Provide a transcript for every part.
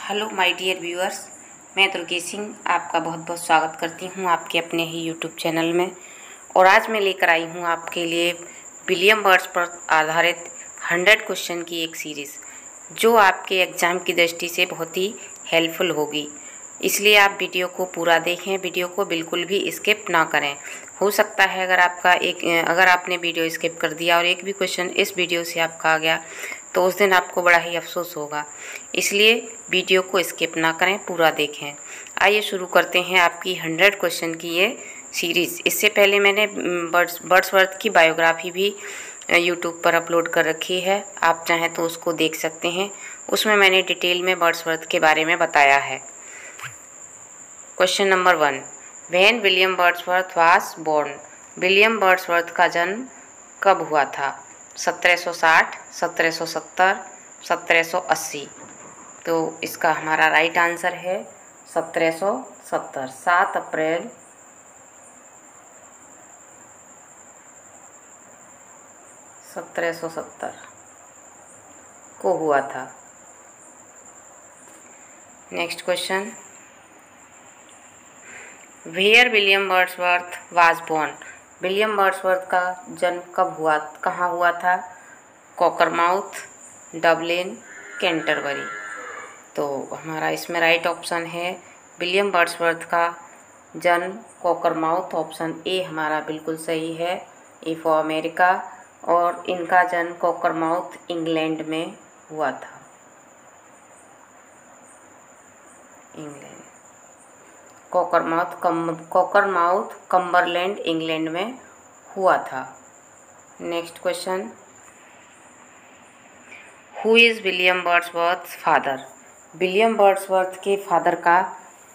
Hello my dear viewers, मैं दुर्गे सिंह आपका बहुत बहुत स्वागत करती हूं आपके अपने ही यूट्यूब चैनल में। और आज मैं लेकर आई हूं आपके लिए विलियम वर्ड्स पर आधारित 100 क्वेश्चन की एक सीरीज़, जो आपके एग्ज़ाम की दृष्टि से बहुत ही हेल्पफुल होगी। इसलिए आप वीडियो को पूरा देखें, वीडियो को बिल्कुल भी स्किप ना करें। हो सकता है अगर आपने वीडियो स्किप कर दिया और एक भी क्वेश्चन इस वीडियो से आपका आ गया तो उस दिन आपको बड़ा ही अफसोस होगा। इसलिए वीडियो को स्किप ना करें, पूरा देखें। आइए शुरू करते हैं आपकी 100 क्वेश्चन की ये सीरीज़। इससे पहले मैंने वर्ड्सवर्थ की बायोग्राफी भी यूट्यूब पर अपलोड कर रखी है, आप चाहें तो उसको देख सकते हैं। उसमें मैंने डिटेल में वर्ड्सवर्थ के बारे में बताया है। Question number 1, when William Wordsworth was born. William Wordsworth का जन्म कब हुआ था? 1760, 1770, 1780। तो इसका हमारा राइट आंसर है 1770। 7 अप्रैल 1770 को हुआ था। Next question, where William Wordsworth was born. William Wordsworth का जन्म कब हुआ, कहाँ हुआ था? Cockermouth, Dublin, Canterbury. तो हमारा इसमें राइट ऑप्शन है विलियम वर्ड्सवर्थ का जन्म कॉकरमाउथ। ऑप्शन ए हमारा बिल्कुल सही है, ए फॉर अमेरिका। और इनका जन्म कॉकरमाउथ इंग्लैंड में हुआ था। इंग्लैंड, कॉकरमाउथ कम्बरलैंड इंग्लैंड में हुआ था। Next question, who is William Wordsworth father. William Wordsworth के फादर का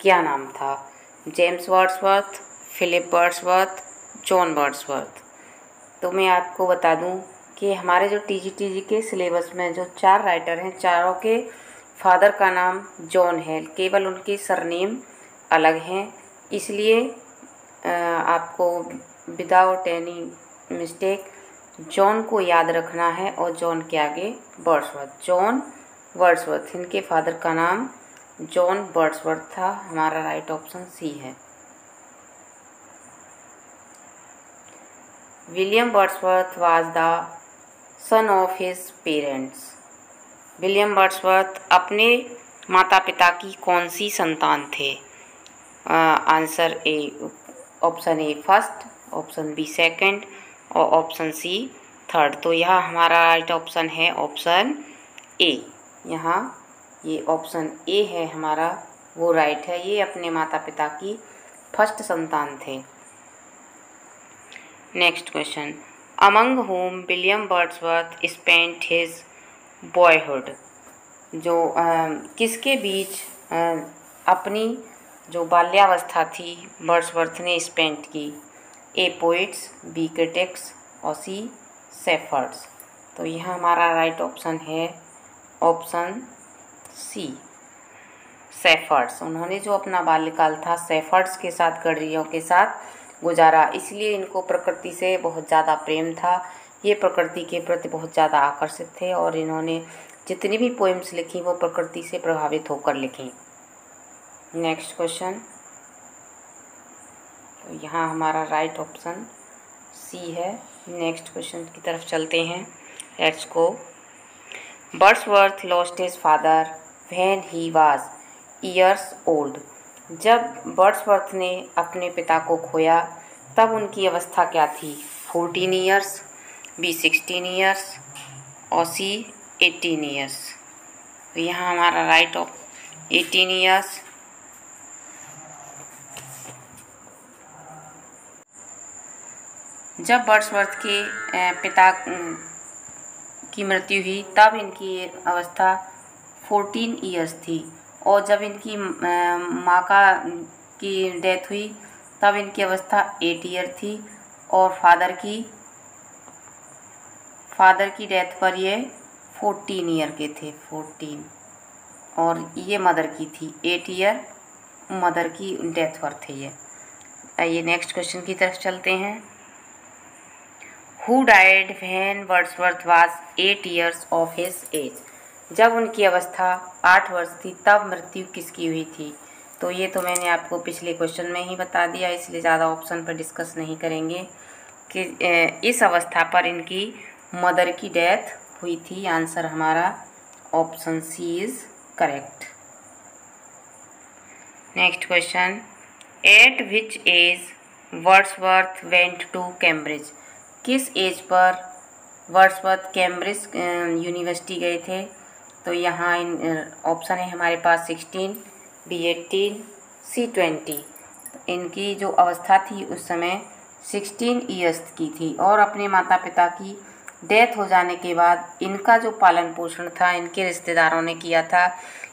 क्या नाम था? James Wordsworth, Philip Wordsworth, John Wordsworth. तो मैं आपको बता दूं कि हमारे जो टीजीटीजी के सिलेबस में जो 4 राइटर हैं, चारों के फादर का नाम जॉन है, केवल उनकी सरनेम अलग हैं। इसलिए आपको विदाउट एनी मिस्टेक जॉन को याद रखना है और जॉन के आगे वर्ड्सवर्थ। जॉन वर्ड्सवर्थ, इनके फादर का नाम जॉन वर्ड्सवर्थ था। हमारा राइट ऑप्शन सी है। William Wordsworth was the son of his parents. William Wordsworth अपने माता पिता की कौन सी संतान थे? Answer A, option A first, option B second और ऑप्शन सी थर्ड। तो यह हमारा राइट ऑप्शन है ऑप्शन ए। यहाँ ये ऑप्शन ए है हमारा, वो राइट है। ये अपने माता पिता की फर्स्ट संतान थे। Next question, among home William Wordsworth spent his boyhood. जो किसके बीच अपनी जो बाल्यावस्था थी वर्ड्सवर्थ ने स्पेंट की? ए पोइट्स, बी क्रिटिक्स और सी शेफर्ड्स। तो यह हमारा राइट ऑप्शन है ऑप्शन सी, शेफर्ड्स। उन्होंने जो अपना बाल्यकाल था शेफर्ड्स के साथ, गडरियों के साथ गुजारा। इसलिए इनको प्रकृति से बहुत ज़्यादा प्रेम था। ये प्रकृति के प्रति बहुत ज़्यादा आकर्षित थे और इन्होंने जितनी भी पोएम्स लिखी वो प्रकृति से प्रभावित होकर लिखी। नेक्स्ट क्वेश्चन, तो यहाँ हमारा राइट ऑप्शन सी है। नेक्स्ट क्वेश्चन की तरफ चलते हैं। Let's go. Wordsworth lost his father when he was years old. जब वर्ड्सवर्थ ने अपने पिता को खोया तब उनकी अवस्था क्या थी? 14 ईयर्स, बी 16 ईयर्स और सी 18 ईयर्स। तो यहाँ हमारा राइट ऑफ 18 ईयर्स। जब वर्ड्सवर्थ के पिता की मृत्यु हुई तब इनकी अवस्था 14 ईयर्स थी और जब इनकी माँ की डेथ हुई तब इनकी अवस्था 8 ईयर थी और फादर की डेथ पर ये 14 ईयर के थे, 14। और ये मदर की थी 8 ईयर, मदर की डेथ पर थे ये। आइए नेक्स्ट क्वेश्चन की तरफ चलते हैं। Who died when Wordsworth was 8 years of his age. जब उनकी अवस्था 8 वर्ष थी तब मृत्यु किसकी हुई थी। तो ये तो मैंने आपको पिछले क्वेश्चन में ही बता दिया, इसलिए ज़्यादा ऑप्शन पर डिस्कस नहीं करेंगे कि इस अवस्था पर इनकी मदर की डेथ हुई थी। आंसर हमारा option C is correct. Next question, at which age Wordsworth went to Cambridge. किस एज पर वर्ड्सवर्थ कैम्ब्रिज यूनिवर्सिटी गए थे। तो यहाँ ऑप्शन है हमारे पास 16, B 18, C 20। इनकी जो अवस्था थी उस समय 16 ईयर्स की थी और अपने माता पिता की डेथ हो जाने के बाद इनका जो पालन पोषण था इनके रिश्तेदारों ने किया था।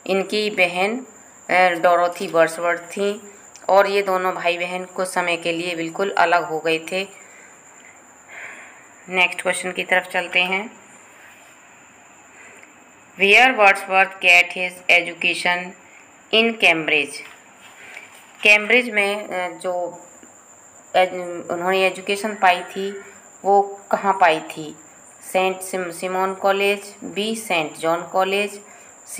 इनकी बहन डोरोथी वर्ड्सवर्थ थी और ये दोनों भाई बहन कुछ समय के लिए बिल्कुल अलग हो गए थे। नेक्स्ट क्वेश्चन की तरफ चलते हैं। Where Wordsworth get his education in Cambridge. Cambridge में जो उन्होंने एजुकेशन पाई थी वो कहाँ पाई थी। Saint Simon college, B saint John college, C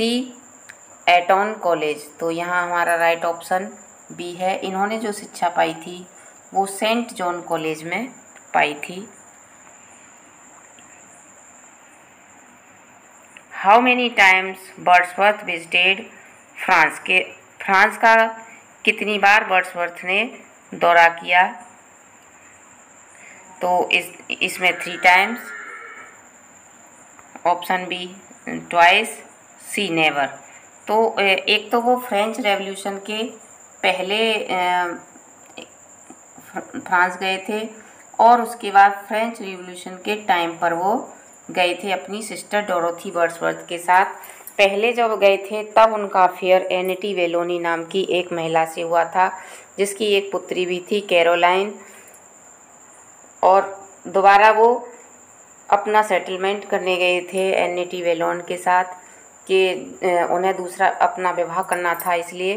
Eton college. तो यहाँ हमारा राइट ऑप्शन B है। इन्होंने जो शिक्षा पाई थी वो सेंट जॉन कॉलेज में पाई थी। How many times Wordsworth visited France. के फ्रांस का कितनी बार वर्ड्सवर्थ ने दौरा किया। तो इसमें 3 times, option B twice, C never. तो एक तो वो फ्रेंच रेवोल्यूशन के पहले फ्रांस गए थे और उसके बाद फ्रेंच रिवॉल्यूशन के टाइम पर वो गए थे अपनी सिस्टर डोरोथी वर्ड्सवर्थ के साथ। पहले जब गए थे तब उनका अफेयर एनिटी वेलोनी नाम की एक महिला से हुआ था जिसकी एक पुत्री भी थी कैरोलाइन, और दोबारा वो अपना सेटलमेंट करने गए थे एनिटी वेलोन के साथ कि उन्हें दूसरा अपना विवाह करना था, इसलिए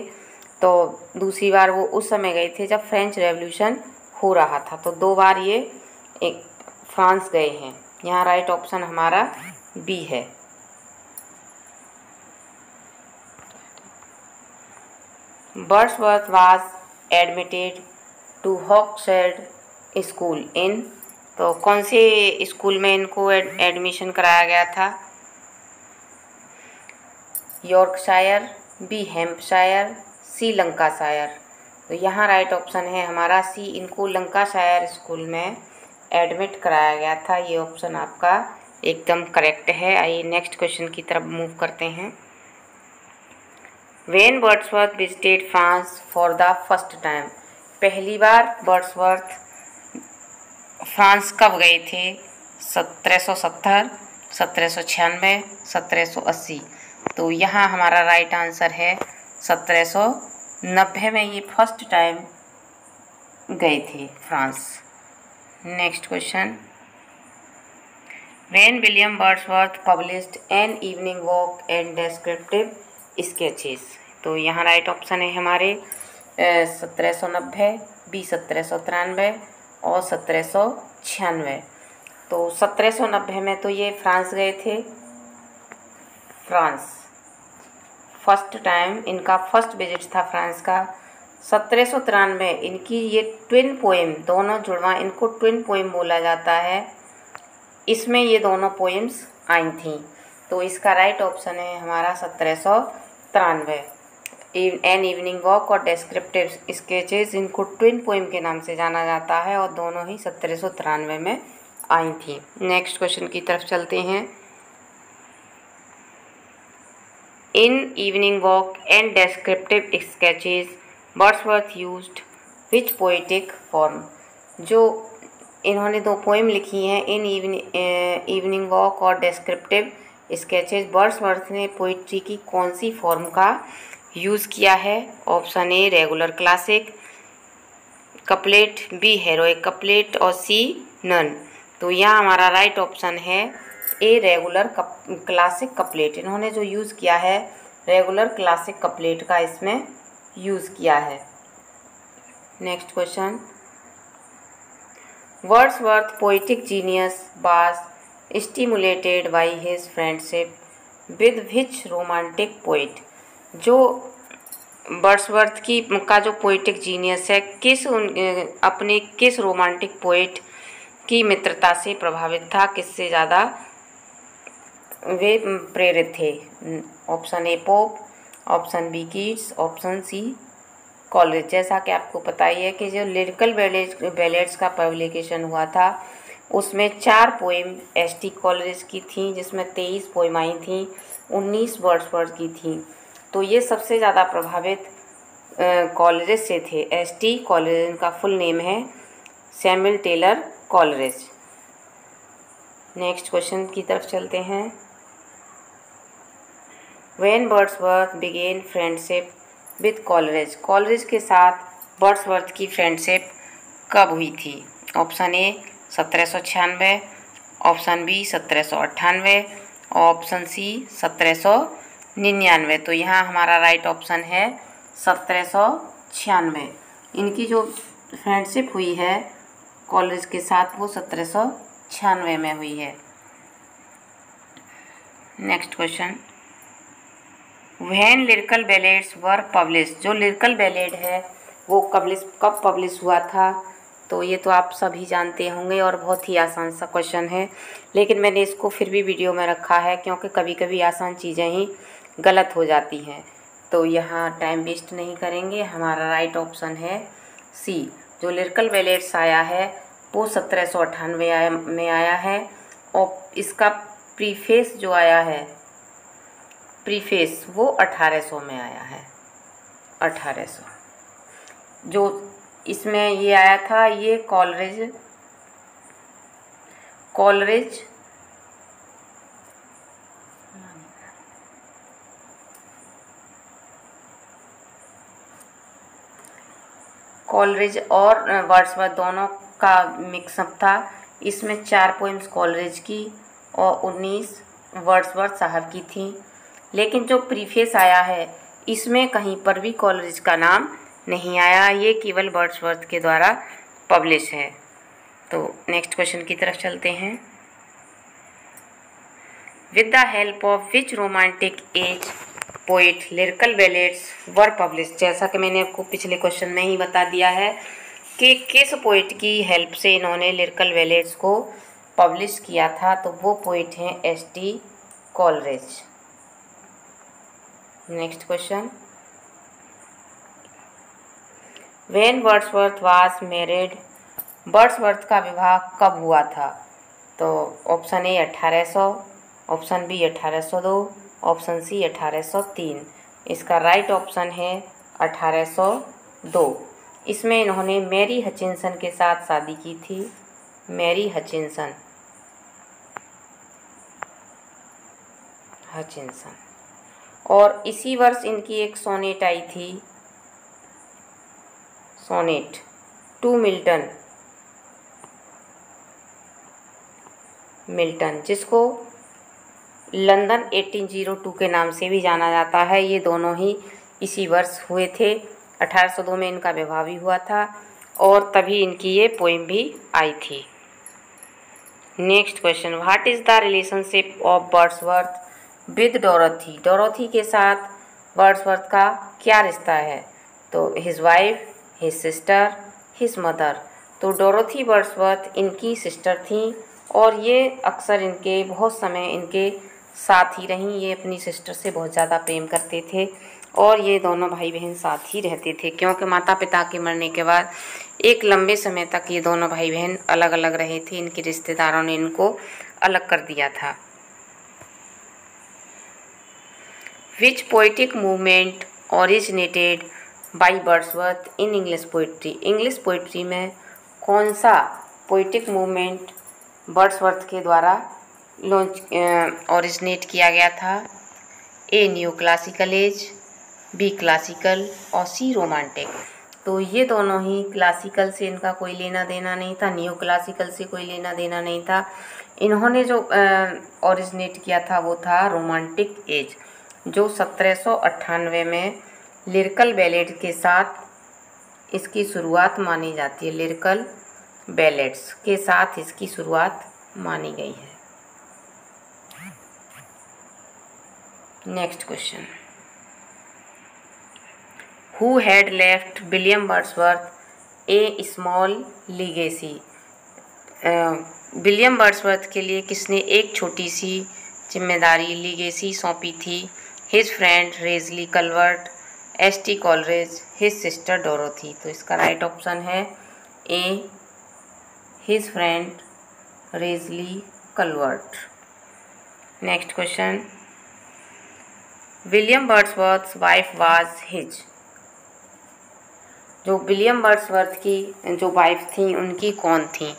तो दूसरी बार वो उस समय गए थे जब फ्रेंच रेवोल्यूशन हो रहा था। तो 2 बार ये फ्रांस गए हैं। यहाँ राइट ऑप्शन हमारा B है। Wordsworth was admitted to Hawkshead school in. तो कौन से स्कूल में इनको एडमिशन कराया गया था। Yorkshire, B Hampshire, C Lancashire. तो यहाँ राइट ऑप्शन है हमारा C, इनको लंकाशायर स्कूल में एडमिट कराया गया था। ये ऑप्शन आपका एकदम करेक्ट है। आइए नेक्स्ट क्वेश्चन की तरफ मूव करते हैं। When Wordsworth visited France for the first time. पहली बार वर्ड्सवर्थ फ्रांस कब गए थे। 1770, 1796, 1780। तो यहाँ हमारा राइट आंसर है 1790 में ये फर्स्ट टाइम गए थे France. Next question, when William Wordsworth published an evening walk and descriptive sketches. तो यहाँ राइट ऑप्शन है हमारे 1790, B 1793 और 1796। तो 1790 में तो ये फ्रांस गए थे। फ्रांस फर्स्ट टाइम इनका फर्स्ट विजिट था फ्रांस का। 1793 इनकी ये ट्विन पोएम, दोनों जुड़वा, इनको ट्विन पोएम बोला जाता है, इसमें ये दोनों पोएम्स आई थी। तो इसका राइट ऑप्शन है हमारा 1793। एन इवनिंग वॉक और डिस्क्रिप्टिव स्केचेस, इनको ट्विन पोएम के नाम से जाना जाता है और दोनों ही 1793 में आई थी। नेक्स्ट क्वेश्चन की तरफ चलते हैं। In evening walk and descriptive sketches Wordsworth used which poetic form. जो इन्होंने 2 पोएम लिखी हैं, इन इवनिंग वॉक और डिस्क्रिप्टिव स्केचेस, वर्ड्सवर्थ ने पोइट्री की कौन सी फॉर्म का यूज़ किया है। Option a regular classic couplet, B heroic couplet और C नन। तो यहाँ हमारा राइट ऑप्शन है ए रेगुलर क्लासिक कपलेट। इन्होंने जो यूज़ किया है रेगुलर क्लासिक कपलेट का इसमें यूज़ किया है। Next question, Wordsworth poetic genius was stimulated by his friendship with which romantic poet, जो वर्ड्सवर्थ की का जो पोइटिक जीनियस है अपने किस रोमांटिक पोइट की मित्रता से प्रभावित था, किससे ज़्यादा वे प्रेरित थे। Option A Pope, option B Keats, option C Coleridge. जैसा कि आपको पता ही है कि जो लिरिकल बैलेड्स का पब्लिकेशन हुआ था उसमें 4 पोएम एस.टी. कॉलेरिज की थी, जिसमें 23 पोएम आई थी, 19 वर्ड्सवर्थ की थी। तो ये सबसे ज़्यादा प्रभावित कॉलेरिज से थे। एस.टी. कॉलेरिज का फुल नेम है Samuel Taylor Coleridge. Next question की तरफ चलते हैं। When Wordsworth began friendship with Coleridge, Coleridge के साथ वर्ड्सवर्थ की फ्रेंडशिप कब हुई थी। Option A 1796, option B 1798, option C 1799। तो यहाँ हमारा राइट ऑप्शन है 1796। इनकी जो फ्रेंडशिप हुई है कॉलेरिज के साथ वो 1796 में हुई है। Next question, when lyrical ballads were publish, जो लिरिकल बैलेड है वो कब पब्लिश हुआ था। तो ये तो आप सभी जानते होंगे और बहुत ही आसान सा क्वेश्चन है, लेकिन मैंने इसको फिर भी वीडियो में रखा है क्योंकि कभी कभी आसान चीज़ें ही गलत हो जाती हैं। तो यहाँ टाइम वेस्ट नहीं करेंगे, हमारा राइट ऑप्शन है सी। जो लिरिकल बैलेड्स आया है वो 1798 में आया है और इसका प्रीफेस जो आया है, प्रीफेस वो 1800 में आया है। 1800 जो इसमें ये आया था, ये कॉलेरिज और वर्ड्सवर्थ दोनों का मिक्सअप था। इसमें 4 पोइम्स कॉलेरिज की और 19 वर्ड्सवर्थ साहब की थी। लेकिन जो प्रीफेस आया है इसमें कहीं पर भी कॉलेरिज का नाम नहीं आया, ये केवल वर्ड्सवर्थ के द्वारा पब्लिश है। तो नेक्स्ट क्वेश्चन की तरफ चलते हैं। With the help of which romantic as poet lyrical ballads were publish, जैसा कि मैंने आपको पिछले क्वेश्चन में ही बता दिया है कि किस पोइट की हेल्प से इन्होंने लिरिकल बैलेड्स को पब्लिश किया था। तो वो पोइट हैं S T. Coleridge. Next question, when Wordsworth was married, Wordsworth का विवाह कब हुआ था। तो option A 1800, option B 1802, option C 1803। इसका राइट ऑप्शन है 1802। इसमें इन्होंने मैरी हचिंसन के साथ शादी की थी। मैरी हचिंसन और इसी वर्ष इनकी एक सोनेट आई थी, सोनेट टू मिल्टन, जिसको लंदन 1802 के नाम से भी जाना जाता है। ये दोनों ही इसी वर्ष हुए थे। 1802 में इनका विवाह भी हुआ था और तभी इनकी ये पोइम भी आई थी। Next question, what is the relationship of Wordsworth with Dorothy, Dorothy के साथ वर्ड्सवर्थ का क्या रिश्ता है। तो his wife, his sister, his mother. तो डोरोथी वर्ड्सवर्थ इनकी सिस्टर थी और ये अक्सर इनके बहुत समय इनके साथ ही रहीं। ये अपनी सिस्टर से बहुत ज़्यादा प्रेम करते थे और ये दोनों भाई बहन साथ ही रहते थे, क्योंकि माता पिता के मरने के बाद एक लंबे समय तक ये दोनों भाई बहन अलग अलग रहे थे। इनके रिश्तेदारों ने इनको अलग कर दिया था। Which poetic movement originated by Wordsworth in English poetry, English poetry में कौन सा पोइटिक मूवमेंट वर्ड्सवर्थ के द्वारा ओरिजिनेट किया गया था। A new classical age, B classical और सी रोमांटिक। तो ये दोनों ही, क्लासिकल से इनका कोई लेना देना नहीं था, न्यू क्लासिकल से कोई लेना देना नहीं था। इन्होंने जो ओरिजिनेट किया था वो था रोमांटिक एज, जो 1798 में लिरिकल बैलेड के साथ इसकी शुरुआत मानी जाती है। लिरिकल बैलेड्स के साथ इसकी शुरुआत मानी गई है। Next question, who had left William Wordsworth A small legacy. William Wordsworth के लिए किसने एक छोटी सी जिम्मेदारी लीगेसी सौंपी थी? His friend Raisley Calvert, S T. Coleridge, his sister Dorothy. तो इसका राइट ऑप्शन है A, his friend Raisley Calvert. Next question, William Wordsworth wife was his. जो विलियम वर्ड्सवर्थ की जो वाइफ थी उनकी कौन थी?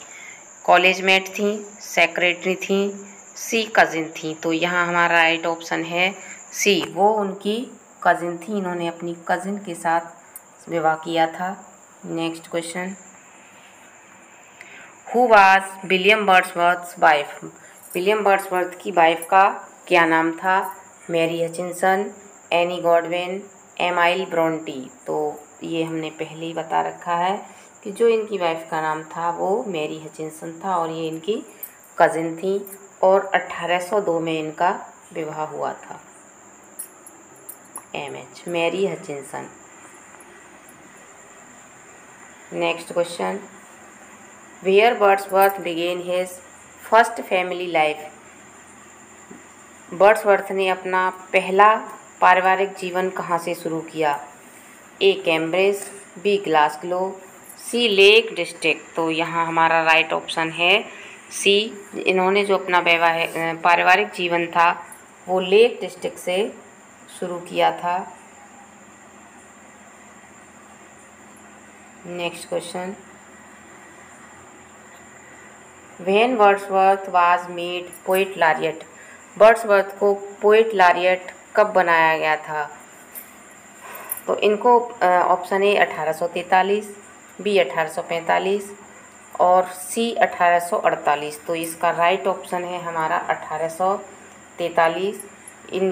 कॉलेज मेट थी, सेक्रेटरी थी, सी कजिन थी। तो यहाँ हमारा राइट ऑप्शन है सी, वो उनकी कजिन थी, इन्होंने अपनी कजिन के साथ विवाह किया था। Next question, who was William Wordsworth wife. William Wordsworth की वाइफ का क्या नाम था? Mary Hutchinson, Annie Godwin, Emily Bronte. तो ये हमने पहले ही बता रखा है कि जो इनकी वाइफ का नाम था वो मैरी हचिंसन था और ये इनकी कजिन थी और 1802 में इनका विवाह हुआ था। MH Mary Hutchinson. Next question, where Wordsworth began his first family life. वर्ड्सवर्थ ने अपना पहला पारिवारिक जीवन कहाँ से शुरू किया? A Cambridge, B Glasgow, C Lake District. तो यहाँ हमारा राइट ऑप्शन है सी, इन्होंने जो अपना पारिवारिक जीवन था वो लेक डिस्ट्रिक्ट से शुरू किया था। Next question, when Wordsworth was made poet laureate. Wordsworth को पोएट लॉरिएट कब बनाया गया था? तो इनको ऑप्शन ए 1843, बी 1845 और सी 1848। तो इसका राइट ऑप्शन है हमारा 1843।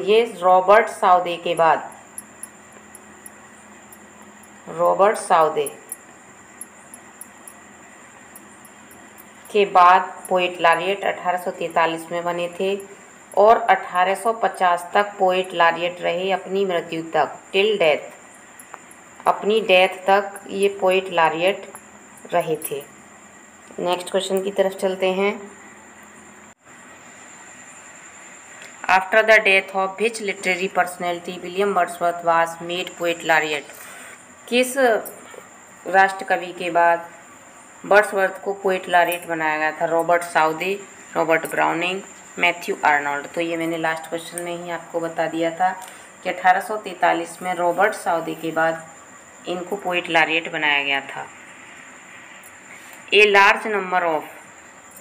ये रॉबर्ट साउदे के बाद, रॉबर्ट साउदे के बाद पोएट लॉरिएट 1843 में बने थे और 1850 तक पोएट लॉरिएट रहे अपनी मृत्यु तक, टिल डेथ, अपनी डेथ तक ये पोएट लॉरिएट रहे थे। नेक्स्ट क्वेश्चन की तरफ चलते हैं, after the death of which literary personality William Wordsworth was made poet laureate. किस राष्ट्र कवि के बाद वर्ड्सवर्थ को पोएट लॉरिएट बनाया गया था? Robert Southey, Robert browning, Matthew Arnold. तो ये मैंने लास्ट क्वेश्चन में ही आपको बता दिया था कि 1843 में रॉबर्ट साउदे के बाद इनको पोएट लॉरिएट बनाया गया था। A large number of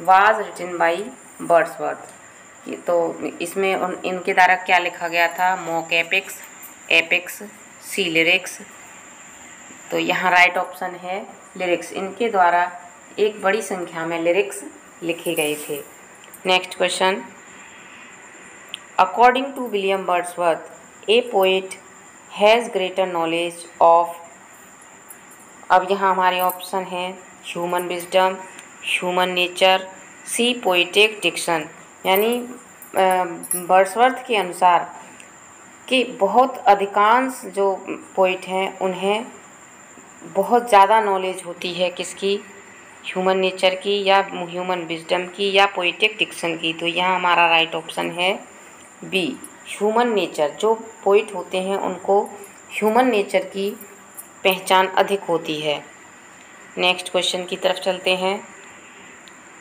was written by Wordsworth. तो इसमें इनके द्वारा क्या लिखा गया था? Mock epics, epics, C lyrics. तो यहाँ राइट ऑप्शन है लिरिक्स, इनके द्वारा एक बड़ी संख्या में लिरिक्स लिखे गए थे। Next question, according to William Wordsworth a poet has greater knowledge of. अब यहाँ हमारे ऑप्शन हैं human wisdom, human nature, C poetic diction. यानी वर्ड्सवर्थ के अनुसार कि बहुत अधिकांश जो पोइट हैं उन्हें बहुत ज़्यादा नॉलेज होती है किसकी? ह्यूमन नेचर की या ह्यूमन विजडम की या पोएटिक डिक्शन की। तो यहाँ हमारा राइट ऑप्शन है बी, ह्यूमन नेचर। जो पोइट होते हैं उनको ह्यूमन नेचर की पहचान अधिक होती है। नेक्स्ट क्वेश्चन की तरफ चलते हैं,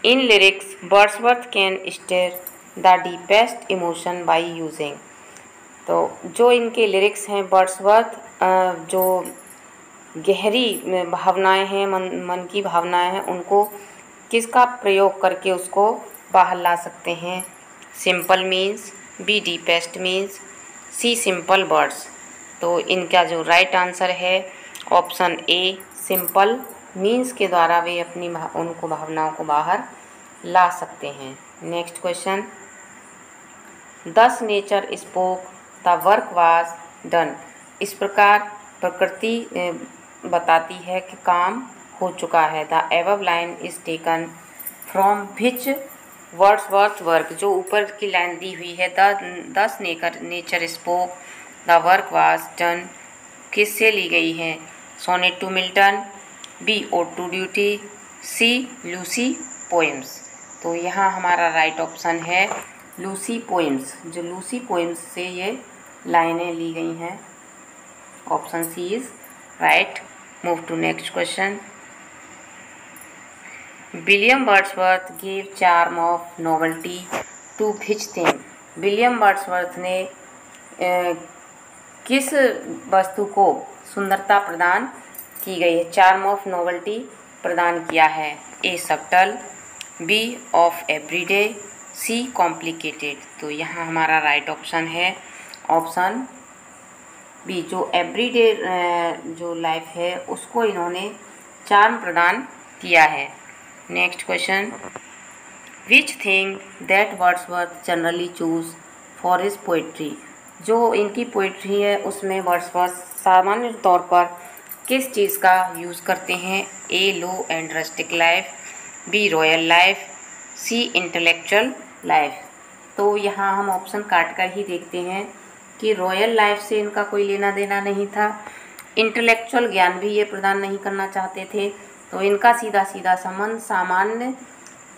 in lyrics Wordsworth can stir the deepest emotion by using. तो जो इनके लिरिक्स हैं वर्ड्सवर्थ जो गहरी भावनाएं हैं, मन की भावनाएं हैं, उनको किसका प्रयोग करके उसको बाहर ला सकते हैं? Simple means, B deepest means, C simple words. तो इनका जो राइट आंसर है ऑप्शन ए, सिंपल मीन्स के द्वारा वे अपनी उनको भावनाओं को बाहर ला सकते हैं। नेक्स्ट क्वेश्चन, दस nature spoke the work was done. इस प्रकार प्रकृति बताती है कि काम हो चुका है। The above line is taken from which Wordsworth work, जो ऊपर की लाइन दी हुई है, thus nature spoke the work was done, किससे ली गई है? Sonnet to Milton, B ode to duty, C Lucy poems. तो यहाँ हमारा राइट ऑप्शन है लूसी पोएम्स, जो लूसी पोएम्स से ये लाइनें ली गई हैं। Option C is right. Move to next question. William Wordsworth gave charm of novelty to which theme? William Wordsworth ने किस वस्तु को सुंदरता प्रदान की गई है? चार्म ऑफ नोवेल्टी प्रदान किया है। A subtle, B of everyday, C complicated. तो यहाँ हमारा राइट ऑप्शन है ऑप्शन बी, जो एवरीडे जो लाइफ है उसको इन्होंने चार्म प्रदान किया है। Next question. Which thing that Wordsworth generally choose for his poetry? जो इनकी पोइट्री है उसमें वर्ड्सवर्थ सामान्य तौर पर किस चीज़ का यूज़ करते हैं? A low and rustic life, B royal life, C intellectual life. तो यहाँ हम ऑप्शन काट कर ही देखते हैं कि रॉयल लाइफ से इनका कोई लेना देना नहीं था, इंटेलेक्चुअल ज्ञान भी ये प्रदान नहीं करना चाहते थे, तो इनका सीधा सीधा संबंध सामान्य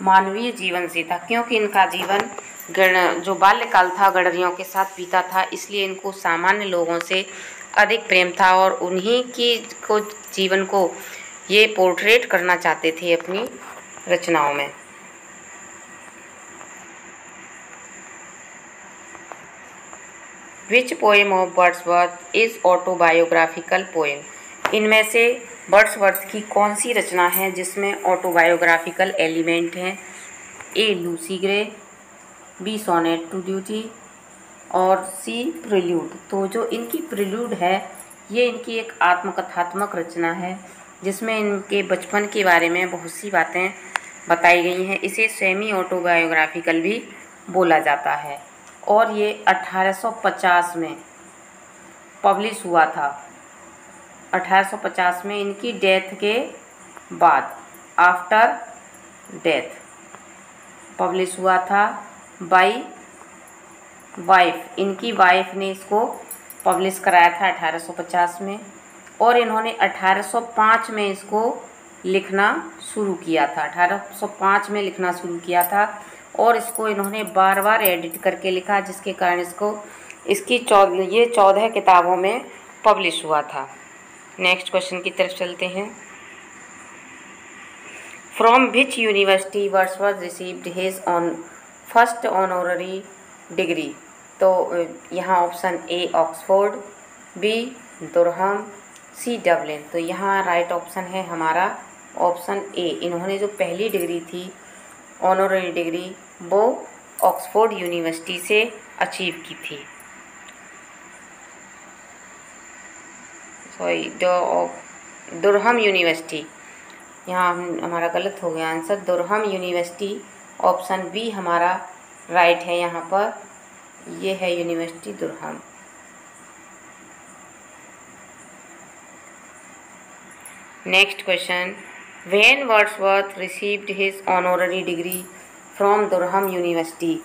मानवीय जीवन से था, क्योंकि इनका जीवन जो बाल्यकाल था गडरियों के साथ बीता था, इसलिए इनको सामान्य लोगों से अधिक प्रेम था और उन्हीं की को जीवन को ये पोर्ट्रेट करना चाहते थे अपनी रचनाओं में। Which poem of Wordsworth is autobiographical poem? इनमें से वर्ड्सवर्थ की कौन सी रचना है जिसमें ऑटोबायोग्राफिकल एलिमेंट हैं? A Lucy Gray, B sonnet to duty और सी प्रिल्यूड। तो जो इनकी प्रिल्यूड है ये इनकी एक आत्मकथात्मक रचना है जिसमें इनके बचपन के बारे में बहुत सी बातें बताई गई हैं। इसे सेमी ऑटोबायोग्राफिकल भी बोला जाता है और ये 1850 में पब्लिश हुआ था। 1850 में इनकी डेथ के बाद, आफ्टर डेथ पब्लिश हुआ था बाई वाइफ। इनकी वाइफ ने इसको पब्लिश कराया था 1850 में और इन्होंने 1805 में इसको लिखना शुरू किया था। 1805 में लिखना शुरू किया था और इसको इन्होंने बार बार एडिट करके लिखा, जिसके कारण इसकी 14 किताबों में पब्लिश हुआ था। नेक्स्ट क्वेश्चन की तरफ चलते हैं। From which university Wordsworth received his first honorary degree? तो यहाँ option A Oxford, B Durham, C Dublin. तो यहाँ राइट ऑप्शन है हमारा ऑप्शन ए। इन्होंने जो पहली डिग्री थी ऑनररी डिग्री वो ऑक्सफोर्ड यूनिवर्सिटी से अचीव की थी। दुरहम यूनिवर्सिटी, यहाँ हमारा गलत हो गया answer. Durham university option B हमारा राइट है। यहाँ पर ये है university Durham. Next question. When Wordsworth received his honorary degree from Durham university?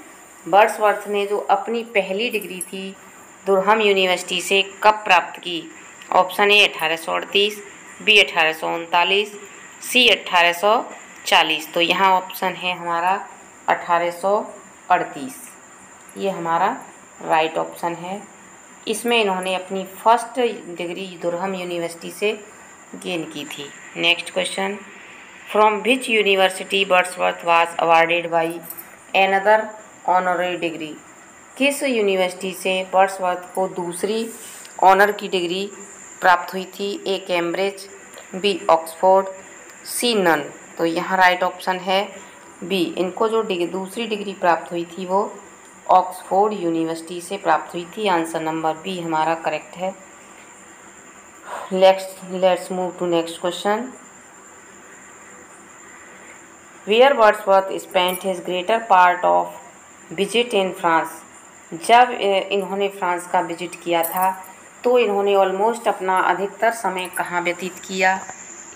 Wordsworth ने जो अपनी पहली डिग्री थी दुरहम यूनिवर्सिटी से कब प्राप्त की? ऑप्शन ए 1838, बी 1839, सी 1840। तो यहाँ ऑप्शन है हमारा 1838। ये हमारा राइट ऑप्शन है। इसमें इन्होंने अपनी फर्स्ट डिग्री दुरहम यूनिवर्सिटी से गेन की थी। Next question. From which university Wordsworth was awarded by another honorary degree? किस यूनिवर्सिटी से वर्ड्सवर्थ को दूसरी ऑनर की डिग्री प्राप्त हुई थी? ए कैम्ब्रिज, बी ऑक्सफोर्ड, सी नन। तो यहाँ राइट ऑप्शन है बी। इनको जो दूसरी डिग्री प्राप्त हुई थी वो ऑक्सफोर्ड यूनिवर्सिटी से प्राप्त हुई थी। आंसर नंबर बी हमारा करेक्ट है। Let's move to next question. Where Wordsworth spent his greater part of visit in France? जब इन्होंने फ्रांस का विजिट किया था तो इन्होंने ऑलमोस्ट अपना अधिकतर समय कहाँ व्यतीत किया?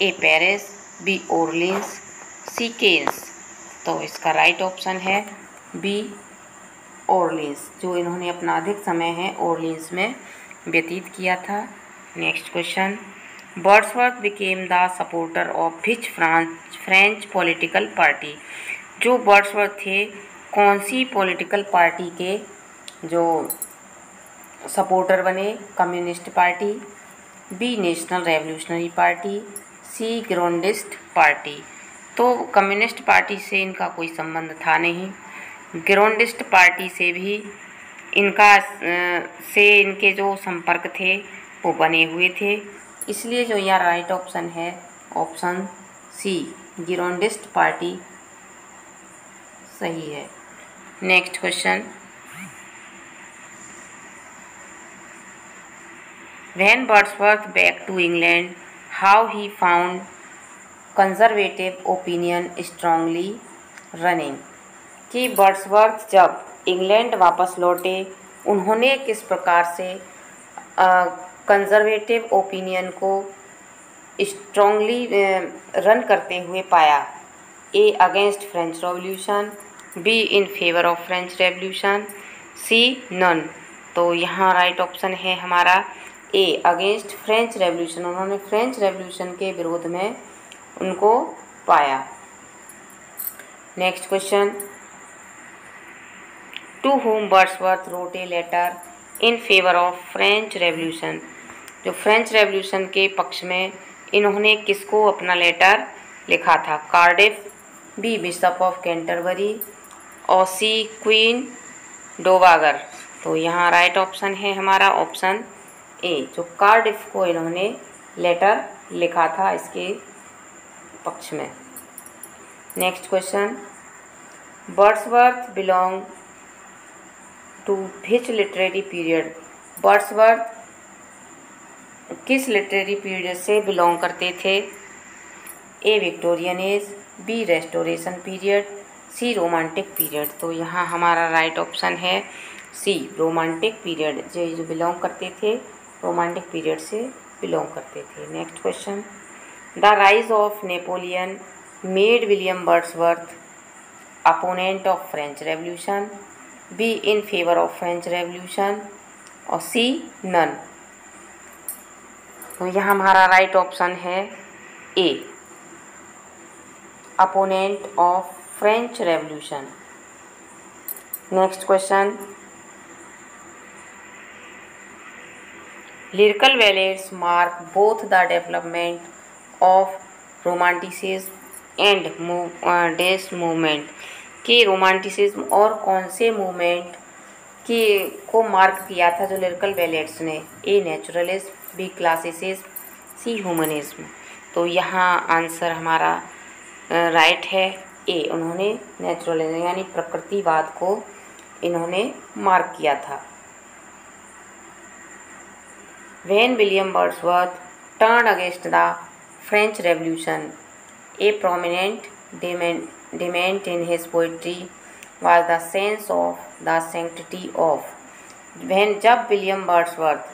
ए पेरिस, बी ओरलिन्स, सी केन्स। तो इसका राइट ऑप्शन है बी ऑर्लिन्स, जो इन्होंने अपना अधिक समय है ऑर्लिन्स में व्यतीत किया था। Next question, Wordsworth became the supporter of which French political party. जो वर्ड्सवर्थ थे कौन सी पॉलिटिकल पार्टी के जो सपोर्टर बने? Communist party, B national revolutionary party, C Girondist party. तो कम्युनिस्ट पार्टी से इनका कोई संबंध था नहीं, गिरोंडिस्ट पार्टी से भी इनके जो संपर्क थे वो बने हुए थे, इसलिए जो यहाँ राइट ऑप्शन है ऑप्शन सी गिरोंडिस्ट पार्टी सही है। Next question, When Wordsworth back to England, how he found conservative opinion strongly running। कि वर्ड्सवर्थ जब इंग्लैंड वापस लौटे उन्होंने किस प्रकार से कंजर्वेटिव ओपिनियन को स्ट्रांगली रन करते हुए पाया? A against French revolution, B in favour of French revolution, C none. तो यहाँ राइट ऑप्शन है हमारा ए अगेंस्ट फ्रेंच रेवोल्यूशन, उन्होंने फ्रेंच रेवोल्यूशन के विरोध में उनको पाया। Next question, to whom Wordsworth wrote a letter in favour of French revolution. जो फ्रेंच रेवोल्यूशन के पक्ष में इन्होंने किसको अपना लेटर लिखा था? Cardiff, B Bishop of Canterbury और सी क्वीन डोवागर। तो यहाँ राइट ऑप्शन है हमारा ऑप्शन ए, जो कार्डिफ को इन्होंने लेटर लिखा था इसके पक्ष में। Next question, Wordsworth belong to which literary period. Wordsworth किस लिटरेरी पीरियड से बिलोंग करते थे? A Victorian age, B restoration period, C romantic period. तो यहाँ हमारा राइट ऑप्शन है सी रोमांटिक पीरियड, जो बिलोंग करते थे रोमांटिक पीरियड से बिलोंग करते थे। Next question, the rise of Napoleon made William Wordsworth opponent of French revolution, B in favour of French revolution और सी नन। तो यहाँ हमारा राइट ऑप्शन है A opponent of French revolution. Next question, lyrical ballads mark both the development of romanticism and dash movement। कि romanticism और कौन से movement को मार्क किया था जो लिरिकल बैलेड्स ने? ए नेचुरलिज्म, बी क्लासिसिज्म, सी ह्यूमनिज्म। तो यहाँ आंसर हमारा राइट है ए, उन्होंने नेचुरलिज्म यानी प्रकृतिवाद को इन्होंने मार्क किया था। When William Wordsworth turned against the French Revolution, a prominent demand in his poetry was the sense of the sanctity of। जब विलियम वर्ड्सवर्थ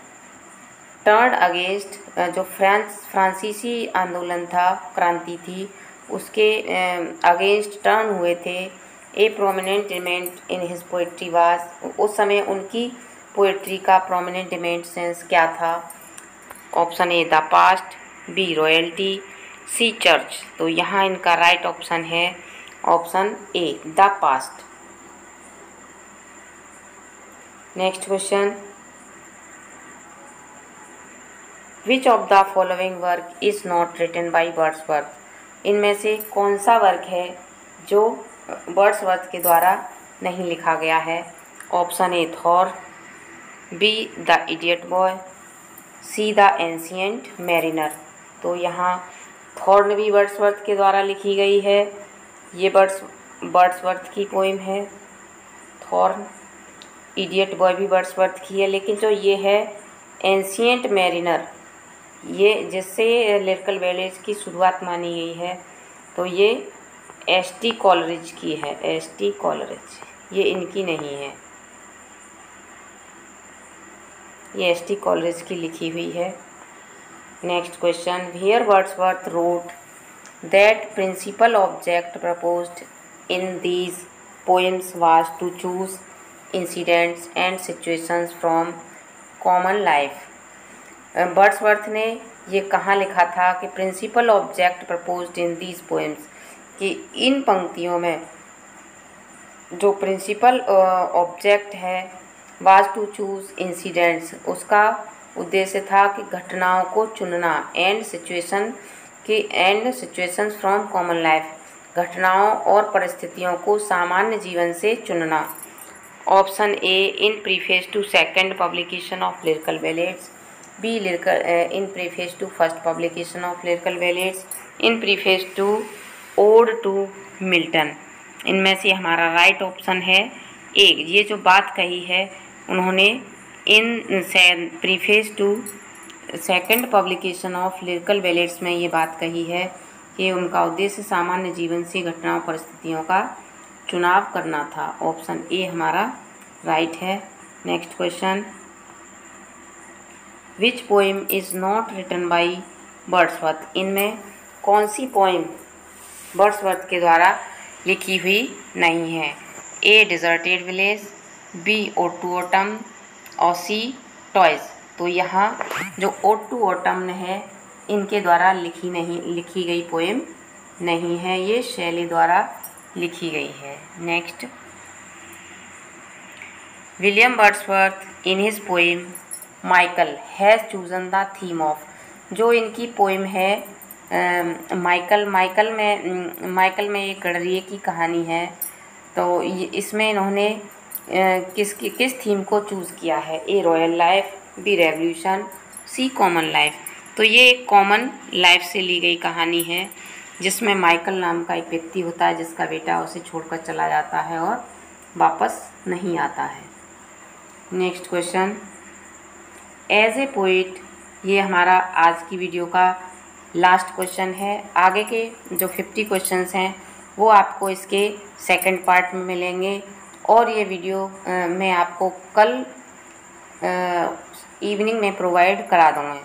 टर्न अगेंस्ट जो फ्रांसीसी आंदोलन था, क्रांति थी, उसके अगेंस्ट टर्न हुए थे। ए prominent demand in his poetry was, उस समय उनकी पोइट्री का प्रोमिनेंट डिमेंड सेंस क्या था? Option A the past, B royalty, C church. तो यहाँ इनका राइट ऑप्शन है option A the past. Next question, which of the following work is not written by Wordsworth. इनमें से कौन सा वर्क है जो वर्ड्सवर्थ के द्वारा नहीं लिखा गया है? Option A Thor, be the idiot boy, see the ancient mariner. तो यहाँ थॉर्न भी वर्ड्सवर्थ के द्वारा लिखी गई है, ये वर्ड्सवर्थ की पोइम है थॉर्न। इडियट बॉय भी वर्ड्सवर्थ की है, लेकिन जो ये है एंशिएंट मैरिनर, ये जिससे लिरिकल बैलेड्स की शुरुआत मानी गई है, तो ये एस.टी. कॉलरिज की है। एस.टी. कॉलरिज, ये इनकी नहीं है, ये एस.टी. कॉलरिज की लिखी हुई है। Next question, here Wordsworth wrote that principal object proposed in these poems was to choose incidents and situations from common life. Wordsworth ने ये कहाँ लिखा था कि principal object proposed in these poems, कि इन पंक्तियों में जो प्रिंसिपल ऑब्जेक्ट है वाज टू चूज़ इंसिडेंट्स, उसका उद्देश्य था कि घटनाओं को चुनना, and situations from common life, घटनाओं और परिस्थितियों को सामान्य जीवन से चुनना। Option A in preface to second publication of lyrical ballads, B in preface to first publication of lyrical ballads, in preface to ode to Milton. इनमें से हमारा राइट ऑप्शन है ए। ये जो बात कही है उन्होंने in preface to second publication of lyrical ballads में ये बात कही है कि उनका उद्देश्य सामान्य जीवन से घटनाओं परिस्थितियों का चुनाव करना था। ऑप्शन ए हमारा राइट है। Next question, which poem is not written by Wordsworth, इनमें कौन सी पोएम वर्ड्सवर्थ के द्वारा लिखी हुई नहीं है? A deserted village, B ode to autumn और सी टॉयज़। तो यहाँ जो ओड टू ऑटम है इनके द्वारा लिखी गई पोएम नहीं है, ये शैली द्वारा लिखी गई है। Next, William Wordsworth in his poem Michael has chosen the theme of, जो इनकी पोएम है माइकल में एक गडरिये की कहानी है, तो इसमें इन्होंने किस थीम को चूज़ किया है? ए रॉयल लाइफ, बी रेवोल्यूशन, सी कॉमन लाइफ। तो ये एक कॉमन लाइफ से ली गई कहानी है जिसमें माइकल नाम का एक व्यक्ति होता है जिसका बेटा उसे छोड़कर चला जाता है और वापस नहीं आता है। Next question, as a poet, ये हमारा आज की वीडियो का लास्ट क्वेश्चन है। आगे के जो 50 क्वेश्चंस हैं वो आपको इसके सेकंड पार्ट में मिलेंगे और ये वीडियो मैं आपको कल इवनिंग में प्रोवाइड करा दूँगा।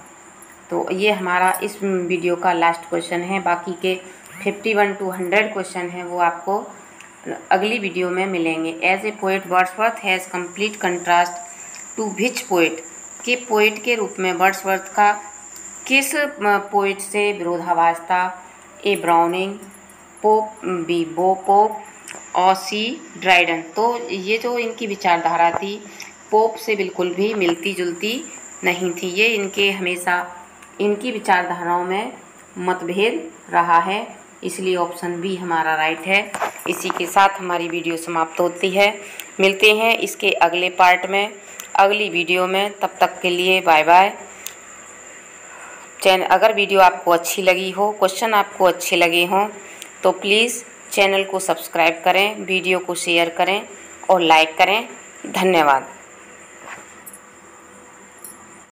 तो ये हमारा इस वीडियो का लास्ट क्वेश्चन है। बाकी के 51 to 100 क्वेश्चन हैं वो आपको अगली वीडियो में मिलेंगे। As a poet Wordsworth has complete contrast to which poet, के पोइट के रूप में वर्ड्सवर्थ का किस पोइट से विरोधाभास था? ए ब्राउनिंग, पोप, बी पोप और सी ड्राइडन। तो ये जो इनकी विचारधारा थी पोप से बिल्कुल भी मिलती जुलती नहीं थी, ये हमेशा इनकी विचारधाराओं में मतभेद रहा है, इसलिए ऑप्शन बी हमारा राइट है। इसी के साथ हमारी वीडियो समाप्त होती है। मिलते हैं इसके अगले पार्ट में, अगली वीडियो में। तब तक के लिए बाय बाय। अगर वीडियो आपको अच्छी लगी हो, क्वेश्चन आपको अच्छे लगे हों तो प्लीज़ चैनल को सब्सक्राइब करें, वीडियो को शेयर करें और लाइक करें। धन्यवाद।